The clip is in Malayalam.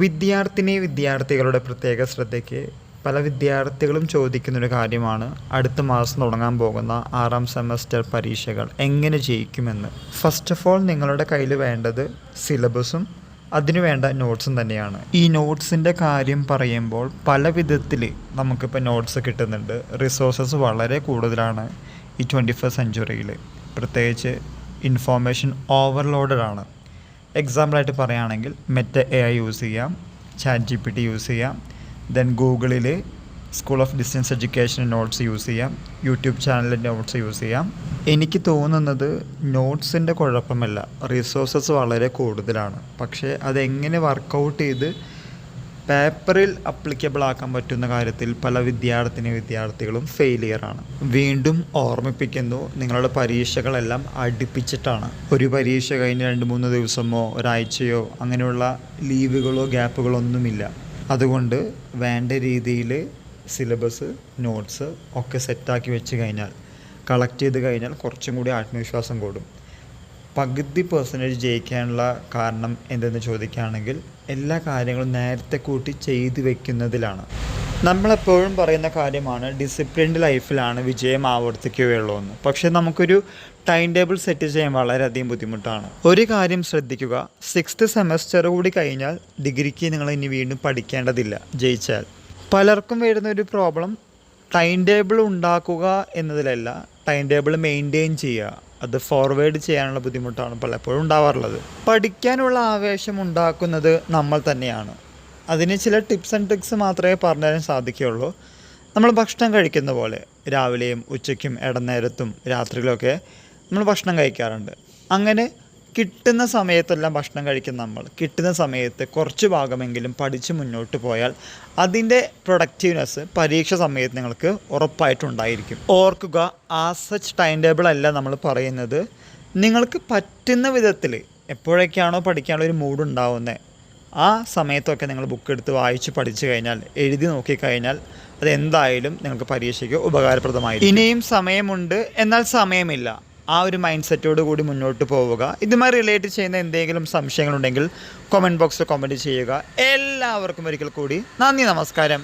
വിദ്യാർത്ഥികളുടെ പ്രത്യേക ശ്രദ്ധയ്ക്ക് പല വിദ്യാർത്ഥികളും ചോദിക്കുന്നൊരു കാര്യമാണ് അടുത്ത മാസം തുടങ്ങാൻ പോകുന്ന 6ാം സെമസ്റ്റർ പരീക്ഷകൾ എങ്ങനെ ജയിക്കുമെന്ന്. ഫസ്റ്റ് ഓഫ് ഓൾ നിങ്ങളുടെ കയ്യിൽ വേണ്ടത് സിലബസും അതിനു വേണ്ട നോട്ട്സും തന്നെയാണ്. ഈ നോട്ട്സിൻ്റെ കാര്യം പറയുമ്പോൾ പല വിധത്തിൽ നമുക്കിപ്പോൾ നോട്ട്സ് കിട്ടുന്നുണ്ട്. റിസോഴ്സസ് വളരെ കൂടുതലാണ് ഈ 21st സെഞ്ച്വറിയിൽ. പ്രത്യേകിച്ച് ഇൻഫോർമേഷൻ ഓവർലോഡഡ്. എക്സാമ്പിളായിട്ട് പറയുകയാണെങ്കിൽ മെറ്റ AI യൂസ് ചെയ്യാം, ChatGPT യൂസ് ചെയ്യാം, ദെൻ ഗൂഗിളിൽ school of distance education notes use ചെയ്യാം, യൂട്യൂബ് ചാനലിൽ നോട്ട്സ് യൂസ് ചെയ്യാം. എനിക്ക് തോന്നുന്നത് നോട്ട്സിൻ്റെ കുഴപ്പമല്ല, റിസോഴ്സസ് വളരെ കൂടുതലാണ്. പക്ഷേ അതെങ്ങനെ വർക്കൗട്ട് ചെയ്ത് പേപ്പറിൽ അപ്ലിക്കബിൾ ആക്കാൻ പറ്റുന്ന കാര്യത്തിൽ പല വിദ്യാർത്ഥികളും ഫെയിലിയറാണ്. വീണ്ടും ഓർമ്മിപ്പിക്കുന്നു, നിങ്ങളുടെ പരീക്ഷകളെല്ലാം അടുപ്പിച്ചിട്ടാണ്. ഒരു പരീക്ഷ കഴിഞ്ഞ് 2-3 ദിവസമോ ഒരാഴ്ചയോ അങ്ങനെയുള്ള ലീവുകളോ ഗ്യാപ്പുകളോ ഒന്നുമില്ല. അതുകൊണ്ട് വേണ്ട രീതിയിൽ സിലബസ്, നോട്ട്സ് ഒക്കെ സെറ്റാക്കി വെച്ച് കഴിഞ്ഞാൽ, കളക്ട് ചെയ്ത് കഴിഞ്ഞാൽ കുറച്ചും കൂടി ആത്മവിശ്വാസം കൂടും. പകുതി % ജയിക്കാനുള്ള കാരണം എന്തെന്ന് ചോദിക്കുകയാണെങ്കിൽ എല്ലാ കാര്യങ്ങളും നേരത്തെ കൂട്ടി ചെയ്ത് വെക്കുന്നതിലാണ്. നമ്മളെപ്പോഴും പറയുന്ന കാര്യമാണ് ഡിസിപ്ലിൻഡ് ലൈഫിലാണ് വിജയം ആവർത്തിക്കുകയുള്ളൂ എന്ന്. പക്ഷേ നമുക്കൊരു ടൈം ടേബിൾ സെറ്റ് ചെയ്യാൻ വളരെയധികം ബുദ്ധിമുട്ടാണ്. ഒരു കാര്യം ശ്രദ്ധിക്കുക, 6th സെമസ്റ്റർ കൂടി കഴിഞ്ഞാൽ ഡിഗ്രിക്ക് നിങ്ങൾ ഇനി വീണ്ടും പഠിക്കേണ്ടതില്ല ജയിച്ചാൽ. പലർക്കും വരുന്ന ഒരു പ്രോബ്ലം ടൈം ടേബിൾ ഉണ്ടാക്കുക എന്നതിലല്ല, ടൈം ടേബിൾ മെയിൻറ്റെയിൻ ചെയ്യുക, അത് ഫോർവേഡ് ചെയ്യാനുള്ള ബുദ്ധിമുട്ടാണ് പലപ്പോഴും ഉണ്ടാവാറുള്ളത്. പഠിക്കാനുള്ള ആവേശം ഉണ്ടാക്കുന്നത് നമ്മൾ തന്നെയാണ്. അതിന് ചില ടിപ്സ് ആൻഡ് ട്രിക്സ് മാത്രമേ പറഞ്ഞുതരാൻ സാധിക്കുകയുള്ളൂ. നമ്മൾ ഭക്ഷണം കഴിക്കുന്ന പോലെ രാവിലെയും ഉച്ചയ്ക്കും ഇടനേരത്തും രാത്രിയിലൊക്കെ നമ്മൾ ഭക്ഷണം കഴിക്കാറുണ്ട്. അങ്ങനെ കിട്ടുന്ന സമയത്തെല്ലാം ഭക്ഷണം കഴിക്കുന്ന നമ്മൾ കിട്ടുന്ന സമയത്ത് കുറച്ച് ഭാഗമെങ്കിലും പഠിച്ച് മുന്നോട്ട് പോയാൽ അതിൻ്റെ പ്രൊഡക്റ്റീവ്നെസ് പരീക്ഷ സമയത്ത് നിങ്ങൾക്ക് ഉറപ്പായിട്ടുണ്ടായിരിക്കും. ഓർക്കുക, സച്ച് ടൈം ടേബിൾ അല്ല നമ്മൾ പറയുന്നത്. നിങ്ങൾക്ക് പറ്റുന്ന വിധത്തിൽ എപ്പോഴൊക്കെയാണോ പഠിക്കാനുള്ള ഒരു മൂഡ് ഉണ്ടാവുന്നത് ആ സമയത്തൊക്കെ നിങ്ങൾ ബുക്ക് എടുത്ത് വായിച്ച് പഠിച്ചു കഴിഞ്ഞാൽ, എഴുതി നോക്കിക്കഴിഞ്ഞാൽ അതെന്തായാലും നിങ്ങൾക്ക് പരീക്ഷയ്ക്ക് ഉപകാരപ്രദമായിരിക്കും. ഇനിയും സമയമുണ്ട്, എന്നാൽ സമയമില്ല, ആ ഒരു മൈൻഡ് സെറ്റോട് കൂടി മുന്നോട്ട് പോവുക. ഇതുമായി റിലേറ്റ് ചെയ്യുന്ന എന്തെങ്കിലും സംശയങ്ങളുണ്ടെങ്കിൽ കമൻറ്റ് ബോക്സിൽ കമൻറ്റ് ചെയ്യുക. എല്ലാവർക്കും ഒരിക്കൽ കൂടി നന്ദി, നമസ്കാരം.